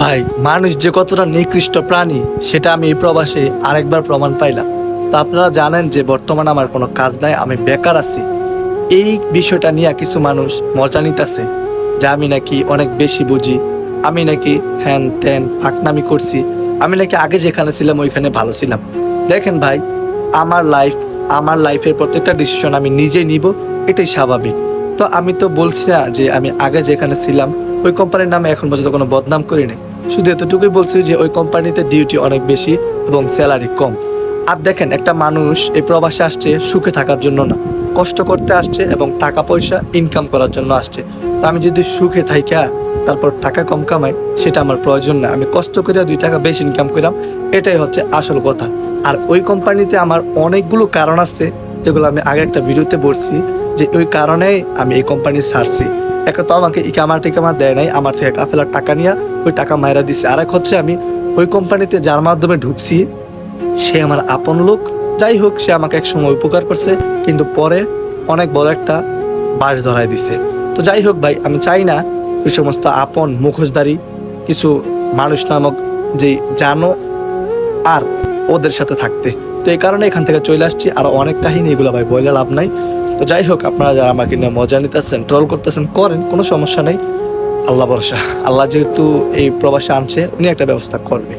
ভাই, মানুষ যে কতটা নিকৃষ্ট প্রাণী সেটা আমি এই প্রবাসে আরেকবার প্রমাণ পাইলাম। তো আপনারা জানেন যে বর্তমানে আমার কোনো কাজ নাই, আমি বেকার আছি। এই বিষয়টা নিয়ে কিছু মানুষ মজা নিতেছে যে আমি নাকি অনেক বেশি বুঝি, আমি নাকি হ্যান ত্যান ফাঁকনামি করছি, আমি নাকি আগে যেখানে ছিলাম ওইখানে ভালো ছিলাম। দেখেন ভাই, আমার লাইফের প্রত্যেকটা ডিসিশন আমি নিজেই নিব, এটাই স্বাভাবিক। তো আমি তো বলছি না যে আমি আগে যেখানে ছিলাম ওই কোম্পানির নামে এখন পর্যন্ত কোনো বদনাম করি নাই। শুধু এতটুকুই বলছি যে ওই কোম্পানিতে ডিউটি অনেক বেশি এবং স্যালারি কম। আর দেখেন, একটা মানুষ এই প্রবাসে আসছে সুখে থাকার জন্য না, কষ্ট করতে আসছে এবং টাকা পয়সা ইনকাম করার জন্য আসছে। তো আমি যদি সুখে থাইকা তারপর টাকা কম কামাই, সেটা আমার প্রয়োজন না। আমি কষ্ট করে 2 টাকা বেশি ইনকাম করলাম, এটাই হচ্ছে আসল কথা। আর ওই কোম্পানিতে আমার অনেকগুলো কারণ আছে, যেগুলো আমি আগে একটা ভিডিওতে বলছি যে ওই কারণেই আমি এই কোম্পানি ছাড়ছি। একে তো আমাকে টিকামা দেয় নাই, আমার থেকে কাফেলার টাকা নিয়ে ওই টাকা মায়েরা দিচ্ছে। আর এক হচ্ছে আমি ওই কোম্পানিতে যার মাধ্যমে ঢুকছি সে আমার আপন লোক। যাই হোক, সে আমাকে এক সময় উপকার করছে, কিন্তু পরে অনেক বড় একটা বাস ধরায় দিছে। তো যাই হোক ভাই, আমি চাই না ওই সমস্ত আপন মুখোশধারী কিছু মানুষ নামক যে জানো আর ওদের সাথে থাকতে। তো এই কারণে এখান থেকে চলে আসছি। আর অনেক কাহিনী, এগুলো ভাই বলে লাভ নাই। তো যাই হোক, আপনারা যারা আমাকে নিয়ে মজা নিতেছেন, ট্রল করতেছেন, করেন, কোনো সমস্যা নেই। আল্লাহ ভরসা, আল্লাহ যেহেতু এই প্রবাসে আনছে উনি একটা ব্যবস্থা করবে।